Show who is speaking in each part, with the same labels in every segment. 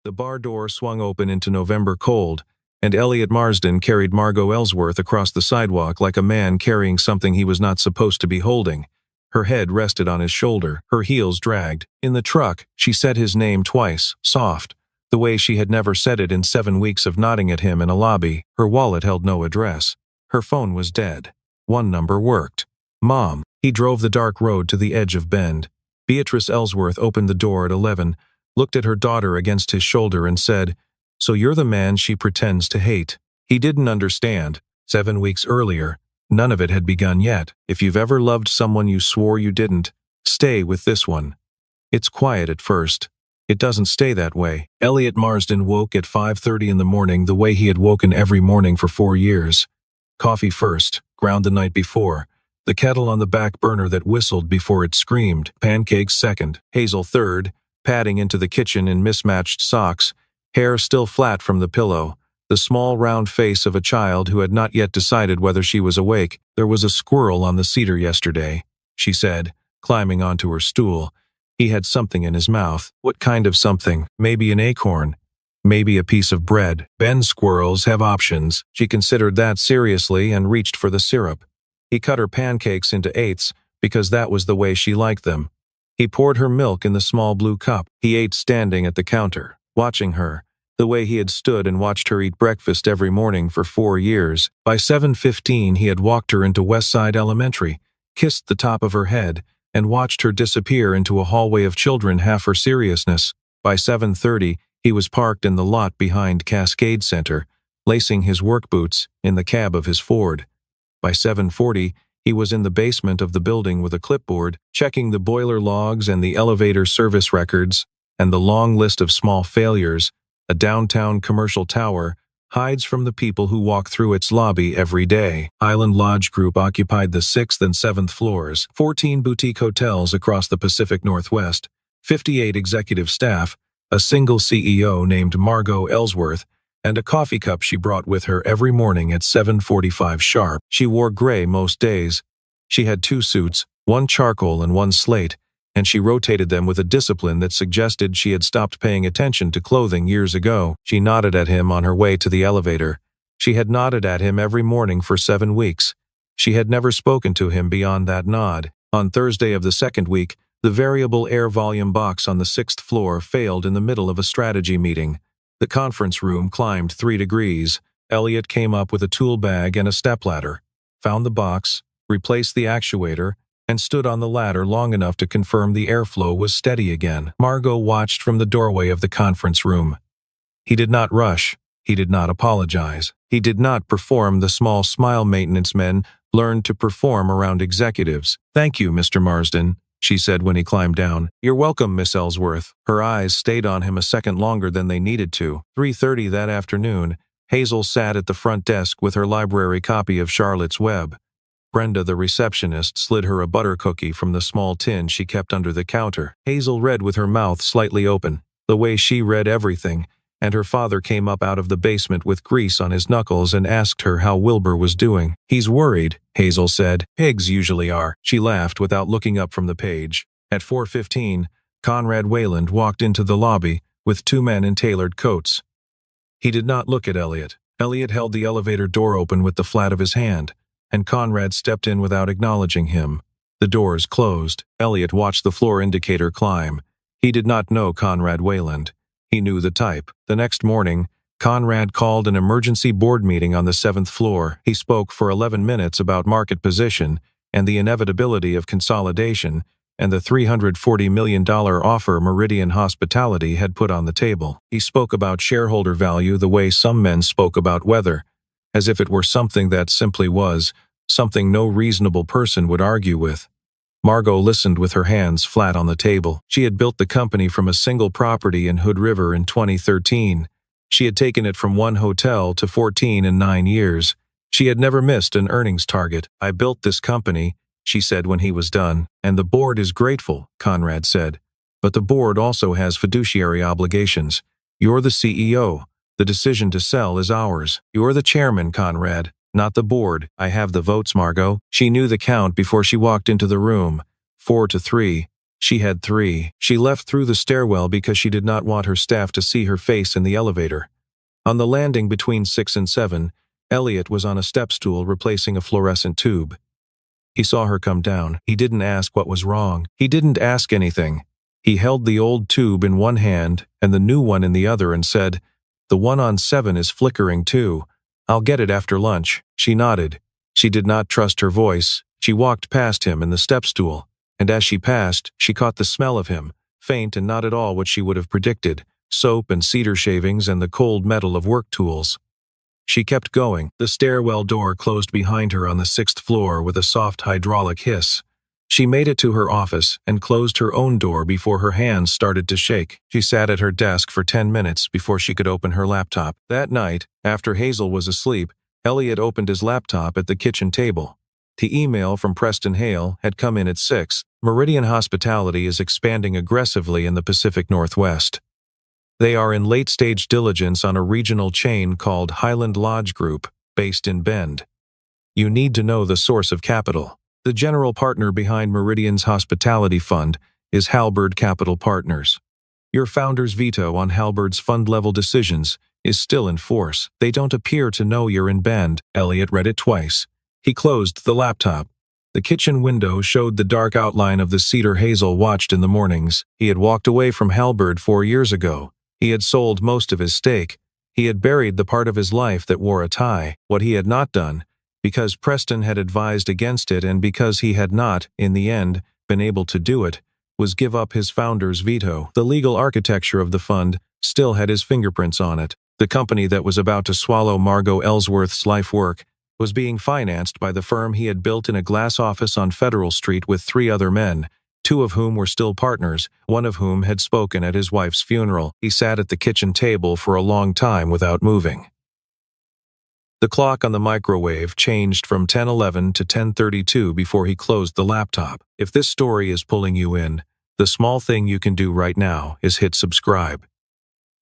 Speaker 1: The bar door swung open into November cold, and Elliot Marsden carried Margot Ellsworth across the sidewalk like a man carrying something he was not supposed to be holding. Her head rested on his shoulder, her heels dragged. In the truck, she said his name twice, soft, the way she had never said it in 7 weeks of nodding at him in a lobby. Her wallet held no address. Her phone was dead. One number worked. Mom. He drove the dark road to the edge of Bend. Beatrice Ellsworth opened the door at 11, looked at her daughter against his shoulder and said, "So you're the man she pretends to hate." He didn't understand. 7 weeks earlier, none of it had begun yet. If you've ever loved someone you swore you didn't, stay with this one. It's quiet at first. It doesn't stay that way. Elliot Marsden woke at 5:30 in the morning the way he had woken every morning for 4 years. Coffee first, ground the night before. The kettle on the back burner that whistled before it screamed. Pancakes second. Hazel third, padding into the kitchen in mismatched socks, hair still flat from the pillow. The small round face of a child who had not yet decided whether she was awake. "There was a squirrel on the cedar yesterday," she said, climbing onto her stool. He had something in his mouth. What kind of something? Maybe an acorn. Maybe a piece of bread. Bend squirrels have options. She considered that seriously and reached for the syrup. He cut her pancakes into eighths because that was the way she liked them. He poured her milk in the small blue cup. He ate standing at the counter, watching her, the way he had stood and watched her eat breakfast every morning for 4 years. By 7:15 he had walked her into Westside Elementary, kissed the top of her head, and watched her disappear into a hallway of children half her seriousness. By 7:30 he was parked in the lot behind Cascade Center, lacing his work boots in the cab of his Ford. By 7:40 he was in the basement of the building with a clipboard, checking the boiler logs and the elevator service records, and the long list of small failures. A downtown commercial tower hides from the people who walk through its lobby every day. Island Lodge Group occupied the 6th and 7th floors, 14 boutique hotels across the Pacific Northwest, 58 executive staff, a single CEO named Margot Ellsworth, and a coffee cup she brought with her every morning at 7:45 sharp. She wore gray most days. She had 2 suits, one charcoal and one slate, and she rotated them with a discipline that suggested she had stopped paying attention to clothing years ago. She nodded at him on her way to the elevator. She had nodded at him every morning for 7 weeks. She had never spoken to him beyond that nod. On Thursday of the 2nd week, the variable air volume box on the 6th floor failed in the middle of a strategy meeting. The conference room climbed 3 degrees. Elliot came up with a tool bag and a stepladder, found the box, replaced the actuator, and stood on the ladder long enough to confirm the airflow was steady again. Margot watched from the doorway of the conference room. He did not rush. He did not apologize. He did not perform the small smile maintenance men learned to perform around executives. "Thank you, Mr. Marsden," she said when he climbed down. "You're welcome, Miss Ellsworth." Her eyes stayed on him a second longer than they needed to. 3:30 that afternoon, Hazel sat at the front desk with her library copy of Charlotte's Web. Brenda, the receptionist, slid her a butter cookie from the small tin she kept under the counter. Hazel read with her mouth slightly open, the way she read everything, and her father came up out of the basement with grease on his knuckles and asked her how Wilbur was doing. "He's worried," Hazel said. "Pigs usually are." She laughed without looking up from the page. At 4:15, Conrad Wayland walked into the lobby with 2 men in tailored coats. He did not look at Elliot. Elliot held the elevator door open with the flat of his hand, and Conrad stepped in without acknowledging him. The doors closed. Elliot watched the floor indicator climb. He did not know Conrad Wayland. He knew the type. The next morning, Conrad called an emergency board meeting on the 7th floor. He spoke for 11 minutes about market position and the inevitability of consolidation and the $340 million offer Meridian Hospitality had put on the table. He spoke about shareholder value the way some men spoke about weather, as if it were something that simply was, something no reasonable person would argue with. Margot listened with her hands flat on the table. She had built the company from a single property in Hood River in 2013. She had taken it from 1 hotel to 14 in 9 years. She had never missed an earnings target. "I built this company," she said when he was done, "and the board is grateful," Conrad said. "But the board also has fiduciary obligations. You're the CEO. The decision to sell is ours. You're the chairman, Conrad, not the board. I have the votes, Margot." She knew the count before she walked into the room. 4-3. She had 3. She left through the stairwell because she did not want her staff to see her face in the elevator. On the landing between 6 and 7, Elliot was on a step stool replacing a fluorescent tube. He saw her come down. He didn't ask what was wrong. He didn't ask anything. He held the old tube in one hand and the new one in the other and said, "The one on 7 is flickering too. I'll get it after lunch." She nodded. She did not trust her voice. She walked past him in the step stool, and as she passed, she caught the smell of him, faint and not at all what she would have predicted, soap and cedar shavings and the cold metal of work tools. She kept going. The stairwell door closed behind her on the 6th floor with a soft hydraulic hiss. She made it to her office and closed her own door before her hands started to shake. She sat at her desk for 10 minutes before she could open her laptop. That night, after Hazel was asleep, Elliot opened his laptop at the kitchen table. The email from Preston Hale had come in at 6. Meridian Hospitality is expanding aggressively in the Pacific Northwest. They are in late-stage diligence on a regional chain called Highland Lodge Group, based in Bend. You need to know the source of capital. The general partner behind Meridian's hospitality fund is Halberd Capital Partners. Your founder's veto on Halberd's fund-level decisions is still in force. They don't appear to know you're in Bend. Elliot read it twice. He closed the laptop. The kitchen window showed the dark outline of the cedar Hazel watched in the mornings. He had walked away from Halberd 4 years ago. He had sold most of his stake. He had buried the part of his life that wore a tie. What he had not done, because Preston had advised against it and because he had not, in the end, been able to do it, was give up his founder's veto. The legal architecture of the fund still had his fingerprints on it. The company that was about to swallow Margot Ellsworth's life work was being financed by the firm he had built in a glass office on Federal Street with 3 other men, 2 of whom were still partners, one of whom had spoken at his wife's funeral. He sat at the kitchen table for a long time without moving. The clock on the microwave changed from 10:11 to 10:32 before he closed the laptop. If this story is pulling you in, the small thing you can do right now is hit subscribe.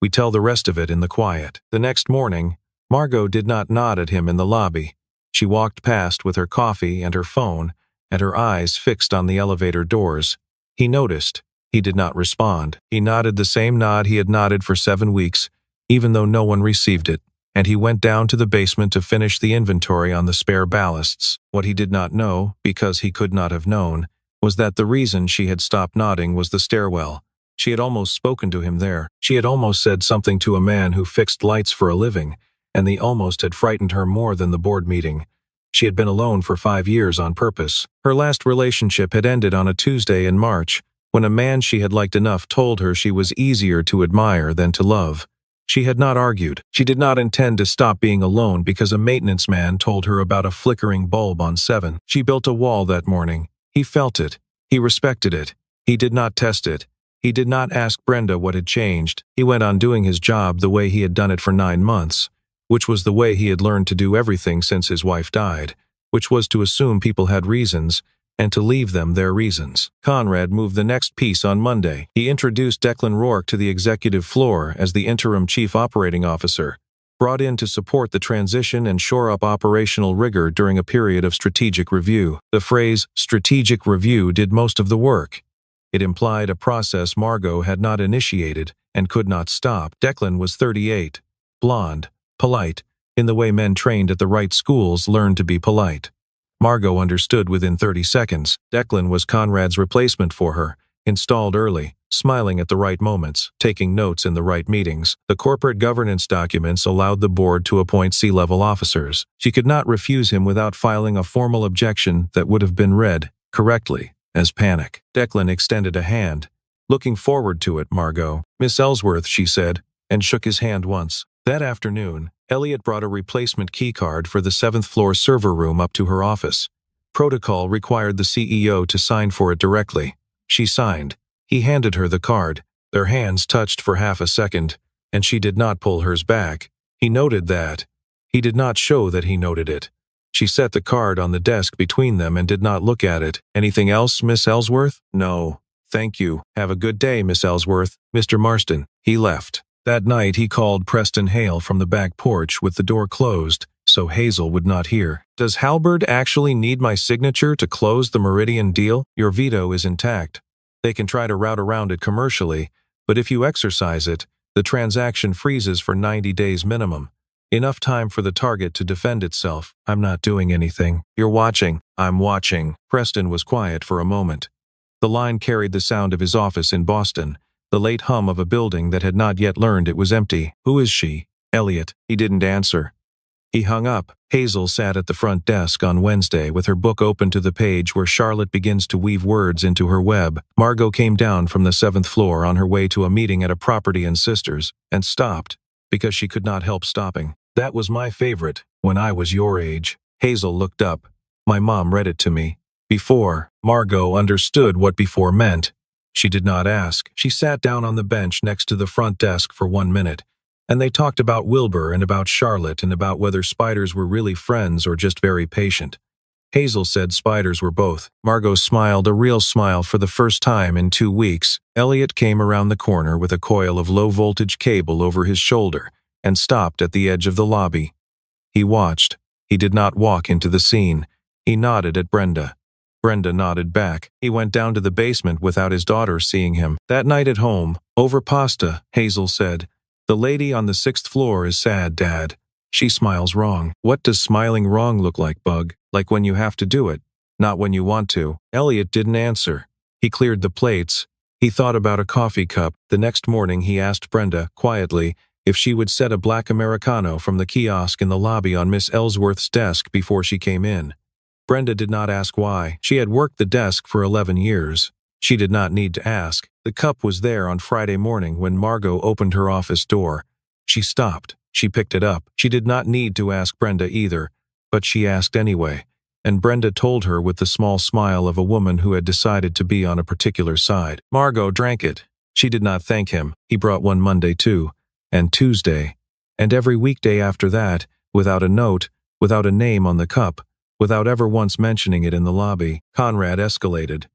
Speaker 1: We tell the rest of it in the quiet. The next morning, Margot did not nod at him in the lobby. She walked past with her coffee and her phone, and her eyes fixed on the elevator doors. He noticed. He did not respond. He nodded the same nod he had nodded for 7 weeks, even though no one received it, and he went down to the basement to finish the inventory on the spare ballasts. What he did not know, because he could not have known, was that the reason she had stopped nodding was the stairwell. She had almost spoken to him there. She had almost said something to a man who fixed lights for a living, and the almost had frightened her more than the board meeting. She had been alone for 5 years on purpose. Her last relationship had ended on a Tuesday in March, when a man she had liked enough told her she was easier to admire than to love. She had not argued. She did not intend to stop being alone because a maintenance man told her about a flickering bulb on 7. She built a wall that morning. He felt it. He respected it. He did not test it. He did not ask Brenda what had changed. He went on doing his job the way he had done it for 9 months. Which was the way he had learned to do everything since his wife died, which was to assume people had reasons, and to leave them their reasons. Conrad moved the next piece on Monday. He introduced Declan Rourke to the executive floor as the interim chief operating officer, brought in to support the transition and shore up operational rigor during a period of strategic review. The phrase, strategic review, did most of the work. It implied a process Margot had not initiated and could not stop. Declan was 38, blonde, polite, in the way men trained at the right schools learned to be polite. Margot understood within 30 seconds. Declan was Conrad's replacement for her, installed early, smiling at the right moments, taking notes in the right meetings. The corporate governance documents allowed the board to appoint C-level officers. She could not refuse him without filing a formal objection that would have been read, correctly, as panic. Declan extended a hand. "Looking forward to it, Margot." "Miss Ellsworth," she said, and shook his hand once. That afternoon, Elliot brought a replacement keycard for the 7th floor server room up to her office. Protocol required the CEO to sign for it directly. She signed. He handed her the card. Their hands touched for half a second, and she did not pull hers back. He noted that. He did not show that he noted it. She set the card on the desk between them and did not look at it. "Anything else, Miss Ellsworth?" "No. Thank you. Have a good day, Miss Ellsworth." "Mr. Marston." He left. That night he called Preston Hale from the back porch with the door closed, so Hazel would not hear. "Does Halberd actually need my signature to close the Meridian deal? Your veto is intact. They can try to route around it commercially, but if you exercise it, the transaction freezes for 90 days minimum. Enough time for the target to defend itself. I'm not doing anything. You're watching. I'm watching. Preston was quiet for a moment. The line carried the sound of his office in Boston, the late hum of a building that had not yet learned it was empty. Who is she? Elliot. He didn't answer. He hung up. Hazel sat at the front desk on Wednesday with her book open to the page where Charlotte begins to weave words into her web. Margot came down from the 7th floor on her way to a meeting at a property in Sisters, and stopped, because she could not help stopping. That was my favorite, when I was your age. Hazel looked up. My mom read it to me. Before, Margot understood what before meant. She did not ask. She sat down on the bench next to the front desk for 1 minute, and they talked about Wilbur and about Charlotte and about whether spiders were really friends or just very patient. Hazel said spiders were both. Margot smiled, a real smile for the first time in 2 weeks. Elliot came around the corner with a coil of low-voltage cable over his shoulder and stopped at the edge of the lobby. He watched. He did not walk into the scene. He nodded at Brenda. Brenda nodded back. He went down to the basement without his daughter seeing him. That night at home, over pasta, Hazel said, "The lady on the 6th floor is sad, Dad. She smiles wrong." What does smiling wrong look like, Bug? Like when you have to do it, not when you want to. Elliot didn't answer. He cleared the plates. He thought about a coffee cup. The next morning he asked Brenda, quietly, if she would set a black Americano from the kiosk in the lobby on Miss Ellsworth's desk before she came in. Brenda did not ask why. She had worked the desk for 11 years. She did not need to ask. The cup was there on Friday morning when Margot opened her office door. She stopped. She picked it up. She did not need to ask Brenda either, but she asked anyway, and Brenda told her with the small smile of a woman who had decided to be on a particular side. Margot drank it. She did not thank him. He brought one Monday too, and Tuesday, and every weekday after that, without a note, without a name on the cup, without ever once mentioning it in the lobby. Conrad escalated.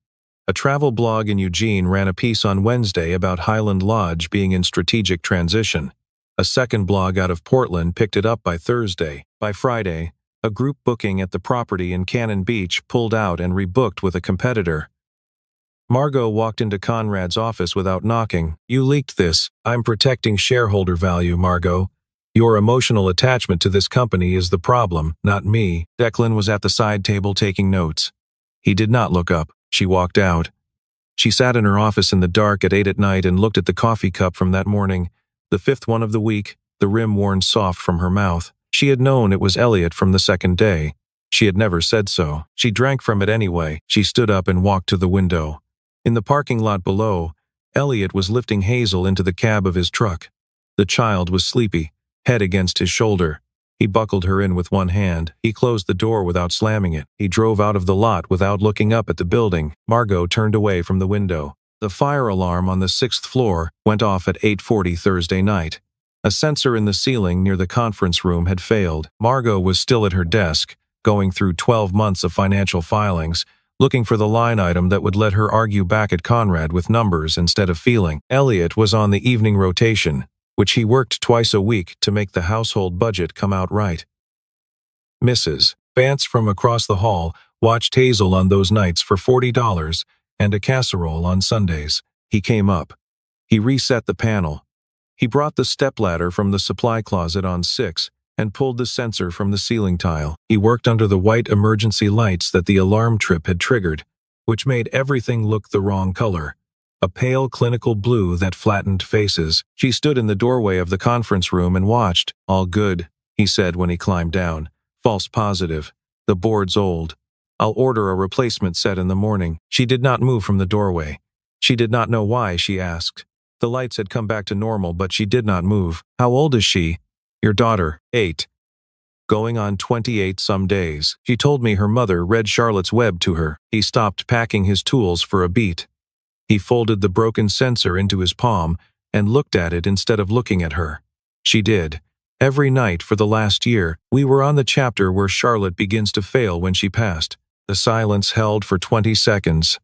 Speaker 1: A travel blog in Eugene ran a piece on Wednesday about Highland Lodge being in strategic transition. A second blog out of Portland picked it up by Thursday. By Friday, a group booking at the property in Cannon Beach pulled out and rebooked with a competitor. Margot walked into Conrad's office without knocking. "You leaked this. I'm protecting shareholder value, Margot. Your emotional attachment to this company is the problem, not me." Declan was at the side table taking notes. He did not look up. She walked out. She sat in her office in the dark at 8 at night and looked at the coffee cup from that morning, the 5th one of the week, the rim worn soft from her mouth. She had known it was Elliot from the second day. She had never said so. She drank from it anyway. She stood up and walked to the window. In the parking lot below, Elliot was lifting Hazel into the cab of his truck. The child was sleepy, head against his shoulder. He buckled her in with one hand. He closed the door without slamming it. He drove out of the lot without looking up at the building. Margot turned away from the window. The fire alarm on the 6th floor went off at 8:40 Thursday night. A sensor in the ceiling near the conference room had failed. Margot was still at her desk, going through 12 months of financial filings, looking for the line item that would let her argue back at Conrad with numbers instead of feeling. Elliot was on the evening rotation, which he worked twice a week to make the household budget come out right. Mrs. Vance from across the hall watched Hazel on those nights for $40 and a casserole on Sundays. He came up. He reset the panel. He brought the stepladder from the supply closet on 6 and pulled the sensor from the ceiling tile. He worked under the white emergency lights that the alarm trip had triggered, which made everything look the wrong color. A pale clinical blue that flattened faces. She stood in the doorway of the conference room and watched. "All good," he said when he climbed down. "False positive. The board's old. I'll order a replacement set in the morning." She did not move from the doorway. She did not know why, she asked. The lights had come back to normal, but she did not move. "How old is she?" "Your daughter, 8. Going on 28 some days. She told me her mother read Charlotte's Web to her." He stopped packing his tools for a beat. He folded the broken sensor into his palm and looked at it instead of looking at her. She did. Every night for the last year, we were on the chapter where Charlotte begins to fail when she passed. The silence held for 20 seconds.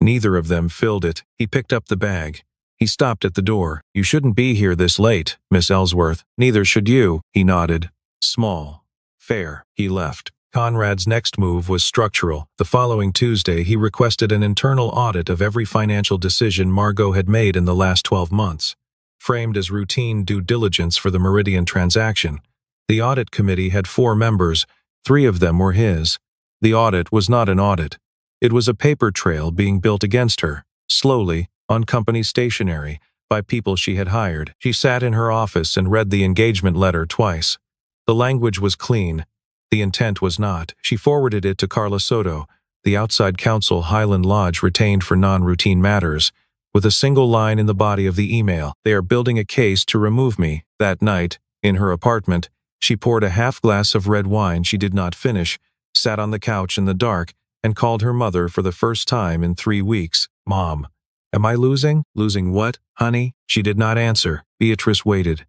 Speaker 1: Neither of them filled it. He picked up the bag. He stopped at the door. "You shouldn't be here this late, Miss Ellsworth." "Neither should you," he nodded. "Small. Fair." He left. Conrad's next move was structural. The following Tuesday, he requested an internal audit of every financial decision Margot had made in the last 12 months. Framed as routine due diligence for the Meridian transaction, the audit committee had 4 members. 3 of them were his. The audit was not an audit. It was a paper trail being built against her, slowly, on company stationery, by people she had hired. She sat in her office and read the engagement letter twice. The language was clean. The intent was not. She forwarded it to Carla Soto, the outside counsel Highland Lodge retained for non-routine matters, with a single line in the body of the email. They are building a case to remove me. That night, in her apartment, she poured a half glass of red wine she did not finish, sat on the couch in the dark, and called her mother for the first time in 3 weeks. Mom, am I losing? Losing what, honey? She did not answer. Beatrice waited.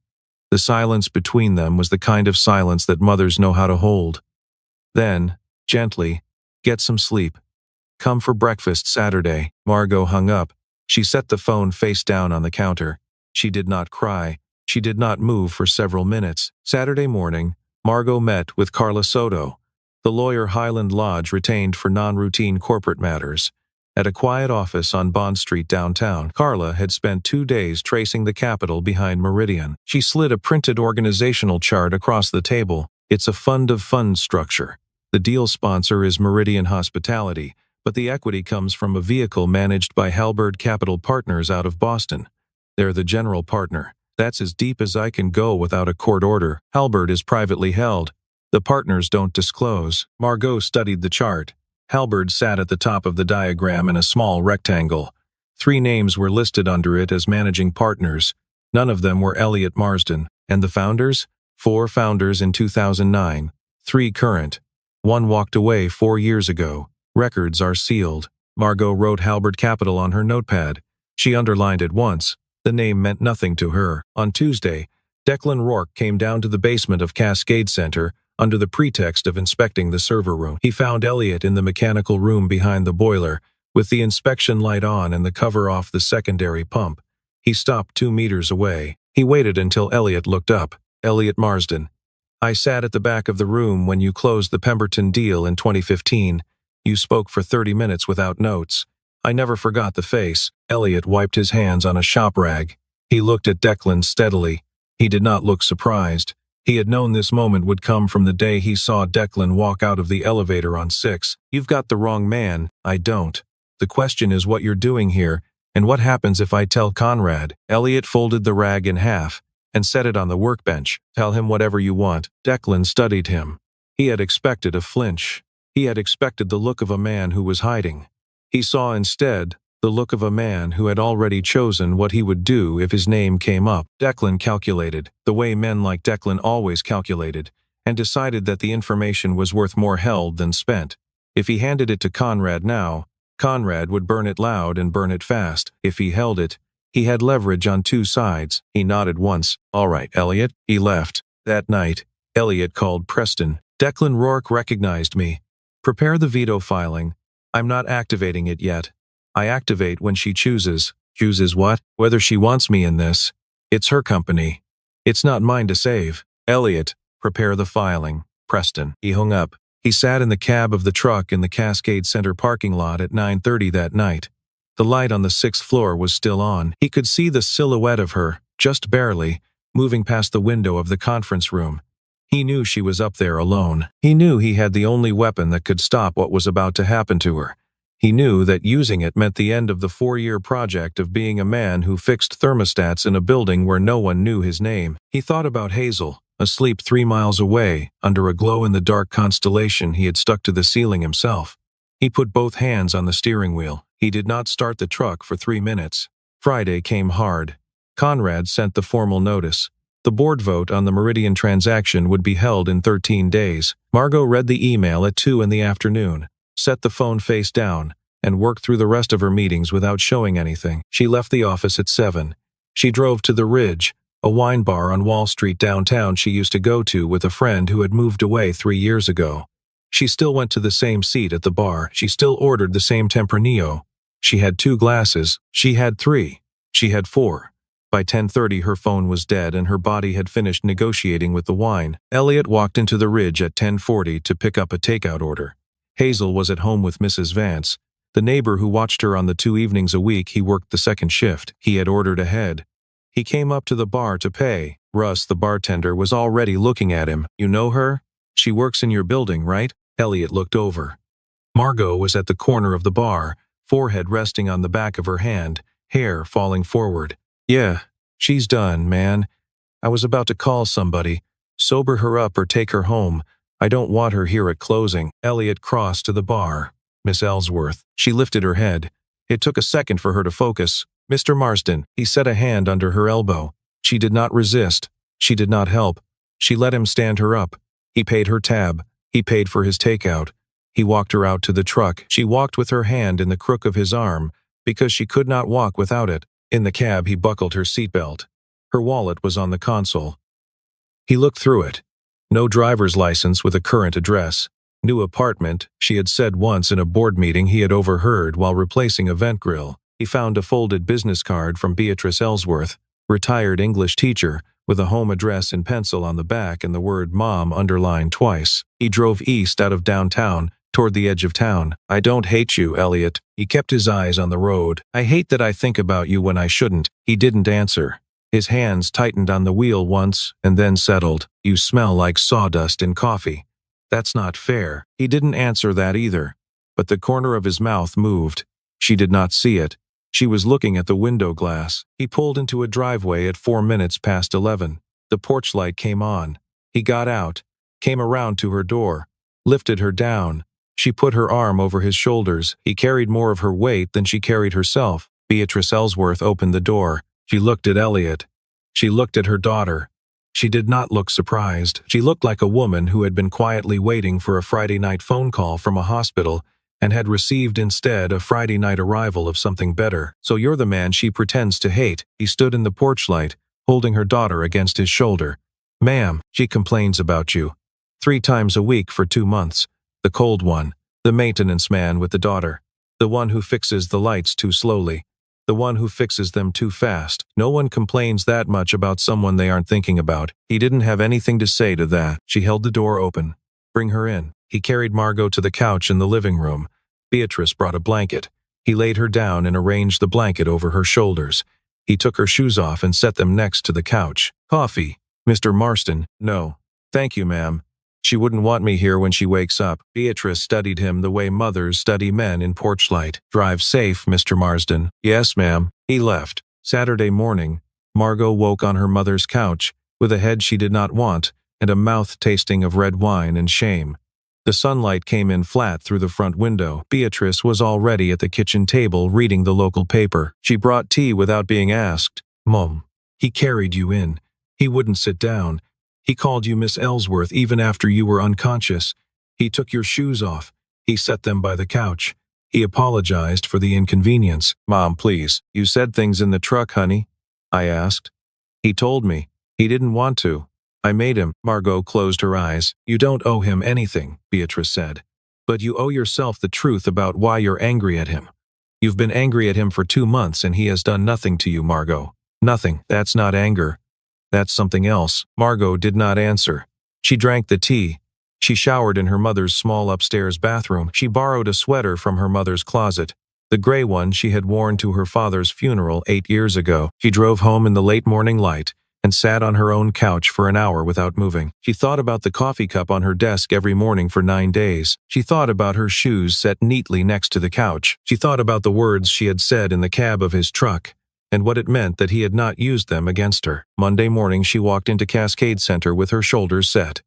Speaker 1: The silence between them was the kind of silence that mothers know how to hold. Then, gently, get some sleep. Come for breakfast Saturday. Margot hung up. She set the phone face down on the counter. She did not cry. She did not move for several minutes. Saturday morning, Margot met with Carla Soto, the lawyer Highland Lodge retained for non-routine corporate matters, at a quiet office on Bond Street downtown. Carla had spent 2 days tracing the capital behind Meridian. She slid a printed organizational chart across the table. It's a fund of funds structure. The deal sponsor is Meridian Hospitality, but the equity comes from a vehicle managed by Halberd Capital Partners out of Boston. They're the general partner. That's as deep as I can go without a court order. Halberd is privately held. The partners don't disclose. Margot studied the chart. Halberd sat at the top of the diagram in a small rectangle. 3 names were listed under it as managing partners. None of them were Elliot Marsden. And the founders? 4 founders in 2009. 3 current. 1 walked away 4 years ago. Records are sealed. Margot wrote Halberd Capital on her notepad. She underlined it once. The name meant nothing to her. On Tuesday, Declan Rourke came down to the basement of Cascade Center under the pretext of inspecting the server room. He found Elliot in the mechanical room behind the boiler, with the inspection light on and the cover off the secondary pump. He stopped 2 meters away. He waited until Elliot looked up. Elliot Marsden. I sat at the back of the room when you closed the Pemberton deal in 2015. You spoke for 30 minutes without notes. I never forgot the face. Elliot wiped his hands on a shop rag. He looked at Declan steadily. He did not look surprised. He had known this moment would come from the day he saw Declan walk out of the elevator on 6. You've got the wrong man. I don't. The question is what you're doing here, and what happens if I tell Conrad? Elliot folded the rag in half and set it on the workbench. Tell him whatever you want. Declan studied him. He had expected a flinch. He had expected the look of a man who was hiding. He saw instead the look of a man who had already chosen what he would do if his name came up. Declan calculated, the way men like Declan always calculated, and decided that the information was worth more held than spent. If he handed it to Conrad now, Conrad would burn it loud and burn it fast. If he held it, he had leverage on 2 sides. He nodded once. All right, Elliot. He left. That night, Elliot called Preston. Declan Rourke recognized me. Prepare the veto filing. I'm not activating it yet. I activate when she chooses. Chooses what? Whether she wants me in this. It's her company. It's not mine to save. Elliot, prepare the filing. Preston. He hung up. He sat in the cab of the truck in the Cascade Center parking lot at 9:30 that night. The light on the 6th floor was still on. He could see the silhouette of her, just barely, moving past the window of the conference room. He knew she was up there alone. He knew he had the only weapon that could stop what was about to happen to her. He knew that using it meant the end of the 4-year project of being a man who fixed thermostats in a building where no one knew his name. He thought about Hazel, asleep 3 miles away, under a glow-in-the-dark constellation he had stuck to the ceiling himself. He put both hands on the steering wheel. He did not start the truck for 3 minutes. Friday came hard. Conrad sent the formal notice. The board vote on the Meridian transaction would be held in 13 days. Margot read the email at 2 in the afternoon, set the phone face down, and worked through the rest of her meetings without showing anything. She left the office at 7. She drove to The Ridge, a wine bar on Wall Street downtown she used to go to with a friend who had moved away 3 years ago. She still went to the same seat at the bar. She still ordered the same Tempranillo. She had 2 glasses. She had 3. She had 4. By 10:30 her phone was dead and her body had finished negotiating with the wine. Elliot walked into the Ridge at 10:40 to pick up a takeout order. Hazel was at home with Mrs. Vance, the neighbor who watched her on the 2 evenings a week he worked the second shift. He had ordered ahead. He came up to the bar to pay. Russ, the bartender, was already looking at him. "You know her? She works in your building, right?" Elliot looked over. Margot was at the corner of the bar, forehead resting on the back of her hand, hair falling forward. "Yeah, she's done, man. I was about to call somebody. Sober her up or take her home. I don't want her here at closing." Elliot crossed to the bar. Miss Ellsworth. She lifted her head. It took a second for her to focus. "Mr. Marsden." He set a hand under her elbow. She did not resist. She did not help. She let him stand her up. He paid her tab. He paid for his takeout. He walked her out to the truck. She walked with her hand in the crook of his arm, because she could not walk without it. In the cab he buckled her seatbelt. Her wallet was on the console. He looked through it. No driver's license with a current address. New apartment, she had said once in a board meeting he had overheard while replacing a vent grill. He found a folded business card from Beatrice Ellsworth, retired English teacher, with a home address in pencil on the back and the word Mom underlined twice. He drove east out of downtown, toward the edge of town. "I don't hate you, Elliot." He kept his eyes on the road. "I hate that I think about you when I shouldn't." He didn't answer. His hands tightened on the wheel once and then settled. "You smell like sawdust in coffee." "That's not fair." He didn't answer that either, but the corner of his mouth moved. She did not see it. She was looking at the window glass. He pulled into a driveway at 4 minutes past 11. The porch light came on. He got out, came around to her door, lifted her down. She put her arm over his shoulders. He carried more of her weight than she carried herself. Beatrice Ellsworth opened the door. She looked at Elliot. She looked at her daughter. She did not look surprised. She looked like a woman who had been quietly waiting for a Friday night phone call from a hospital and had received instead a Friday night arrival of something better. "So you're the man she pretends to hate." He stood in the porch light, holding her daughter against his shoulder. "Ma'am, she complains about you. 3 times a week for 2 months. The cold one, the maintenance man with the daughter, the one who fixes the lights too slowly, the one who fixes them too fast. No one complains that much about someone they aren't thinking about." He didn't have anything to say to that. She held the door open. "Bring her in." He carried Margot to the couch in the living room. Beatrice brought a blanket. He laid her down and arranged the blanket over her shoulders. He took her shoes off and set them next to the couch. "Coffee, Mr. Marsden?" "No. Thank you, ma'am. She wouldn't want me here when she wakes up." Beatrice studied him the way mothers study men in porch light. "Drive safe, Mr. Marsden." "Yes, ma'am." He left. Saturday morning, Margot woke on her mother's couch, with a head she did not want, and a mouth tasting of red wine and shame. The sunlight came in flat through the front window. Beatrice was already at the kitchen table reading the local paper. She brought tea without being asked. "Mom, he carried you in. He wouldn't sit down. He called you Miss Ellsworth even after you were unconscious. He took your shoes off. He set them by the couch. He apologized for the inconvenience." "Mom, please. You said things in the truck, honey." I asked. "He told me. He didn't want to. I made him." Margot closed her eyes. "You don't owe him anything," Beatrice said. "But you owe yourself the truth about why you're angry at him. You've been angry at him for 2 months and he has done nothing to you, Margot. Nothing. That's not anger. That's something else." Margot did not answer. She drank the tea. She showered in her mother's small upstairs bathroom. She borrowed a sweater from her mother's closet, the gray one she had worn to her father's funeral 8 years ago. She drove home in the late morning light and sat on her own couch for an hour without moving. She thought about the coffee cup on her desk every morning for 9 days. She thought about her shoes set neatly next to the couch. She thought about the words she had said in the cab of his truck, and what it meant that he had not used them against her. Monday morning she walked into Cascade Center with her shoulders set.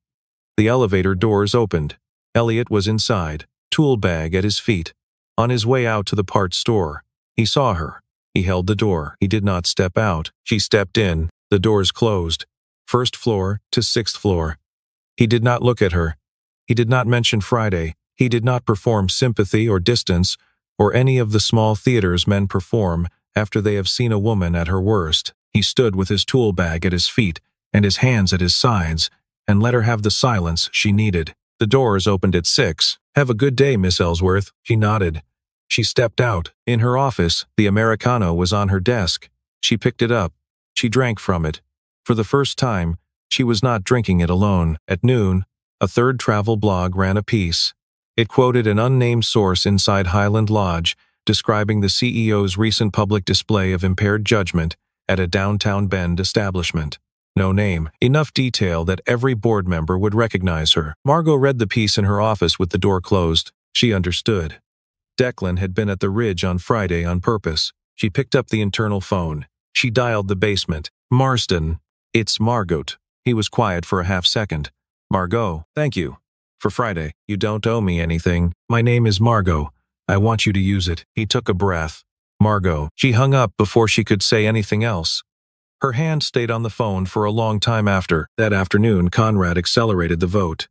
Speaker 1: The elevator doors opened. Elliot was inside, tool bag at his feet, on his way out to the parts store. He saw her. He held the door. He did not step out. She stepped in. The doors closed. 1st floor to 6th floor. He did not look at her. He did not mention Friday. He did not perform sympathy or distance or any of the small theaters men perform after they have seen a woman at her worst. He stood with his tool bag at his feet and his hands at his sides and let her have the silence she needed. The doors opened at 6. "Have a good day, Miss Ellsworth." She nodded. She stepped out. In her office, the Americano was on her desk. She picked it up. She drank from it. For the first time, she was not drinking it alone. At noon, a third travel blog ran a piece. It quoted an unnamed source inside Highland Lodge, describing the CEO's recent public display of impaired judgment at a downtown Bend establishment. No name, enough detail that every board member would recognize her. Margot read the piece in her office with the door closed. She understood. Declan had been at the Ridge on Friday on purpose. She picked up the internal phone. She dialed the basement. Marsden. It's Margot. He was quiet for a half-second. Margot, thank you. For Friday, you don't owe me anything. My name is Margot. I want you to use it. He took a breath. Margot. She hung up before she could say anything else. Her hand stayed on the phone for a long time after. That afternoon, Conrad accelerated the vote.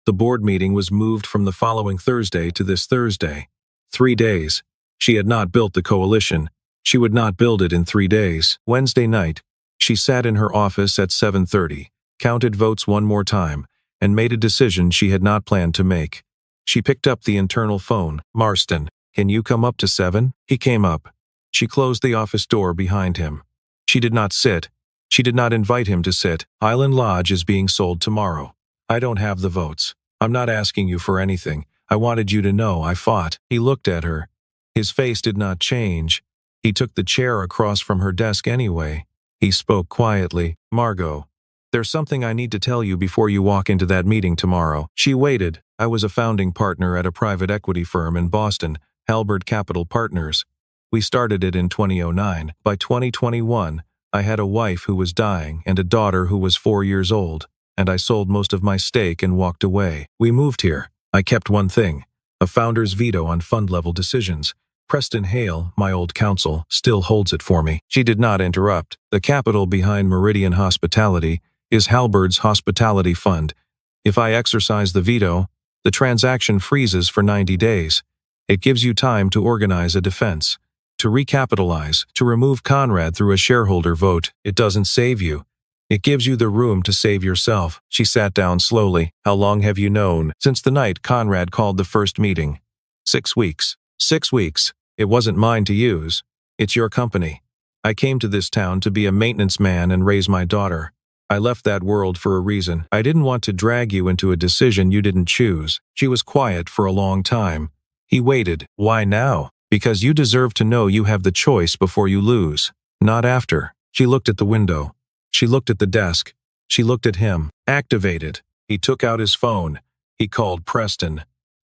Speaker 1: The board meeting was moved from the following Thursday to this Thursday. 3 days. She had not built the coalition. She would not build it in 3 days. Wednesday night, she sat in her office at 7:30, counted votes one more time, and made a decision she had not planned to make. She picked up the internal phone. Marsden, can you come up to 7? He came up. She closed the office door behind him. She did not sit. She did not invite him to sit. Highland Lodge is being sold tomorrow. I don't have the votes. I'm not asking you for anything. I wanted you to know I fought. He looked at her. His face did not change. He took the chair across from her desk anyway. He spoke quietly. Margot, there's something I need to tell you before you walk into that meeting tomorrow. She waited. I was a founding partner at a private equity firm in Boston, Halberd Capital Partners. We started it in 2009. By 2021, I had a wife who was dying and a daughter who was 4 years old, and I sold most of my stake and walked away. We moved here. I kept one thing, a founder's veto on fund-level decisions. Preston Hale, my old counsel, still holds it for me. She did not interrupt. The capital behind Meridian Hospitality is Halberd's Hospitality Fund. If I exercise the veto, the transaction freezes for 90 days. It gives you time to organize a defense, to recapitalize, to remove Conrad through a shareholder vote. It doesn't save you. It gives you the room to save yourself. She sat down slowly. How long have you known? Since the night Conrad called the first meeting. 6 weeks. 6 weeks. It wasn't mine to use. It's your company. I came to this town to be a maintenance man and raise my daughter. I left that world for a reason. I didn't want to drag you into a decision you didn't choose. She was quiet for a long time. He waited. Why now? Because you deserve to know you have the choice before you lose. Not after. She looked at the window. She looked at the desk. She looked at him. Activated. He took out his phone. He called Preston.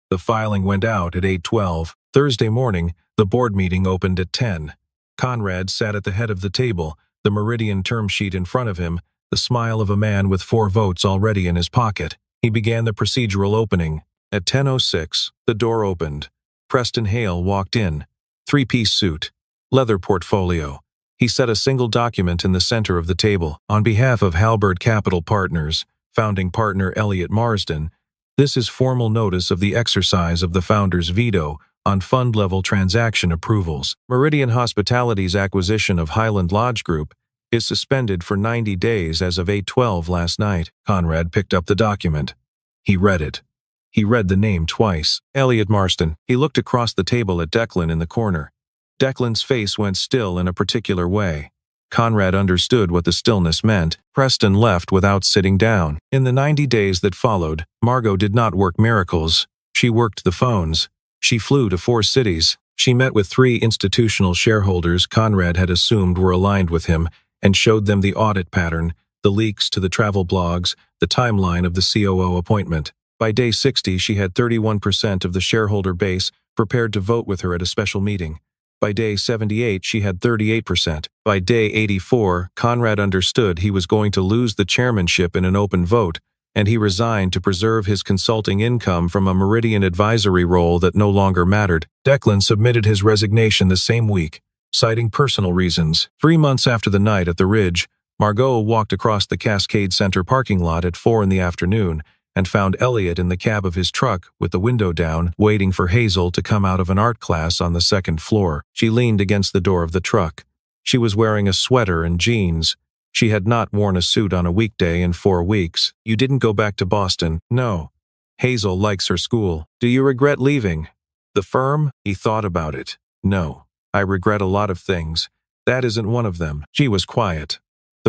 Speaker 1: The filing went out at 8:12. Thursday morning, the board meeting opened at 10. Conrad sat at the head of the table, the Meridian term sheet in front of him, the smile of a man with 4 votes already in his pocket. He began the procedural opening. At 10:06, the door opened. Preston Hale walked in. 3-piece suit. Leather portfolio. He set a single document in the center of the table. On behalf of Halberd Capital Partners, founding partner Elliot Marsden, this is formal notice of the exercise of the founder's veto on fund-level transaction approvals. Meridian Hospitality's acquisition of Highland Lodge Group is suspended for 90 days as of 8:12 last night. Conrad picked up the document. He read it. He read the name twice. Elliot Marsden. He looked across the table at Declan in the corner. Declan's face went still in a particular way. Conrad understood what the stillness meant. Preston left without sitting down. In the 90 days that followed, Margot did not work miracles. She worked the phones. She flew to 4 cities. She met with 3 institutional shareholders Conrad had assumed were aligned with him and showed them the audit pattern, the leaks to the travel blogs, the timeline of the COO appointment. By day 60, she had 31% of the shareholder base prepared to vote with her at a special meeting. By day 78, she had 38%. By day 84, Conrad understood he was going to lose the chairmanship in an open vote, and he resigned to preserve his consulting income from a Meridian advisory role that no longer mattered. Declan submitted his resignation the same week, citing personal reasons. 3 months after the night at the Ridge, Margot walked across the Cascade Center parking lot at 4 in the afternoon and found Elliot in the cab of his truck with the window down, waiting for Hazel to come out of an art class on the 2nd floor. She leaned against the door of the truck. She was wearing a sweater and jeans. She had not worn a suit on a weekday in 4 weeks. You didn't go back to Boston? No. Hazel likes her school. Do you regret leaving the firm? He thought about it. No. I regret a lot of things. That isn't one of them. She was quiet.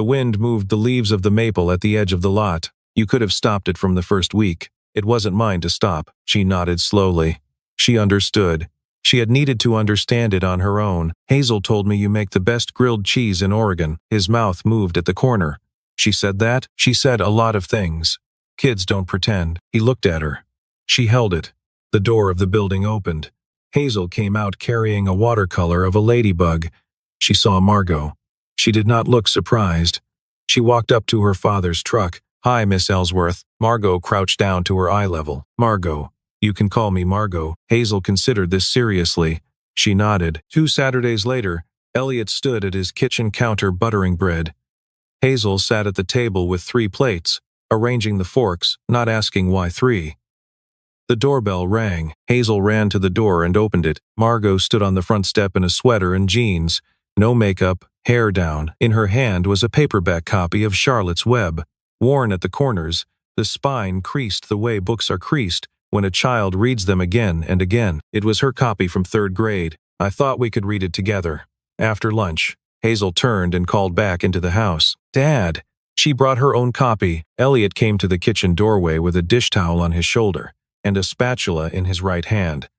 Speaker 1: The wind moved the leaves of the maple at the edge of the lot. You could have stopped it from the first week. It wasn't mine to stop. She nodded slowly. She understood. She had needed to understand it on her own. Hazel told me you make the best grilled cheese in Oregon. His mouth moved at the corner. She said that? She said a lot of things. Kids don't pretend. He looked at her. She held it. The door of the building opened. Hazel came out carrying a watercolor of a ladybug. She saw Margot. She did not look surprised. She walked up to her father's truck. "Hi, Miss Ellsworth." Margot crouched down to her eye level. "Margot. You can call me Margot." Hazel considered this seriously. She nodded. 2 Saturdays later, Elliot stood at his kitchen counter buttering bread. Hazel sat at the table with 3 plates, arranging the forks, not asking why 3. The doorbell rang. Hazel ran to the door and opened it. Margot stood on the front step in a sweater and jeans. No makeup, hair down. In her hand was a paperback copy of Charlotte's Web. Worn at the corners, the spine creased the way books are creased when a child reads them again and again. It was her copy from 3rd grade. "I thought we could read it together." After lunch, Hazel turned and called back into the house. "Dad." She brought her own copy. Elliot came to the kitchen doorway with a dish towel on his shoulder and a spatula in his right hand.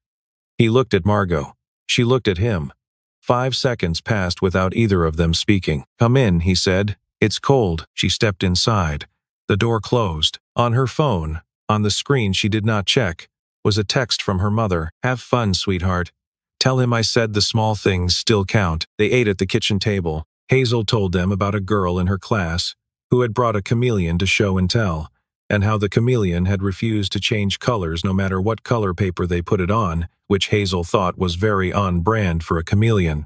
Speaker 1: He looked at Margot. She looked at him. 5 seconds passed without either of them speaking. "Come in," he said. "It's cold." She stepped inside. The door closed. On her phone, on the screen she did not check, was a text from her mother. "Have fun, sweetheart. Tell him I said the small things still count." They ate at the kitchen table. Hazel told them about a girl in her class who had brought a chameleon to show and tell, and how the chameleon had refused to change colors no matter what color paper they put it on, which Hazel thought was very on brand for a chameleon.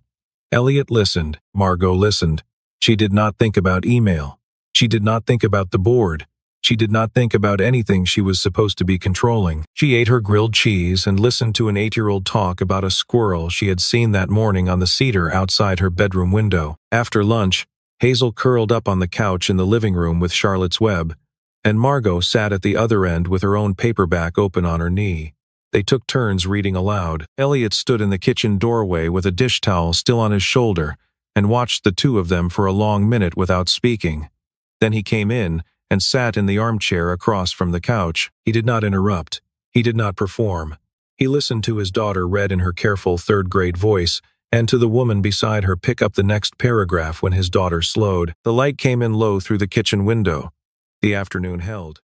Speaker 1: Elliot listened. Margot listened. She did not think about email. She did not think about the board. She did not think about anything she was supposed to be controlling. She ate her grilled cheese and listened to an 8-year-old talk about a squirrel she had seen that morning on the cedar outside her bedroom window. After lunch, Hazel curled up on the couch in the living room with Charlotte's Web, and Margot sat at the other end with her own paperback open on her knee. They took turns reading aloud. Elliot stood in the kitchen doorway with a dish towel still on his shoulder and watched the two of them for a long minute without speaking. Then he came in and sat in the armchair across from the couch. He did not interrupt. He did not perform. He listened to his daughter read in her careful 3rd-grade voice, and to the woman beside her pick up the next paragraph when his daughter slowed. The light came in low through the kitchen window. The afternoon held.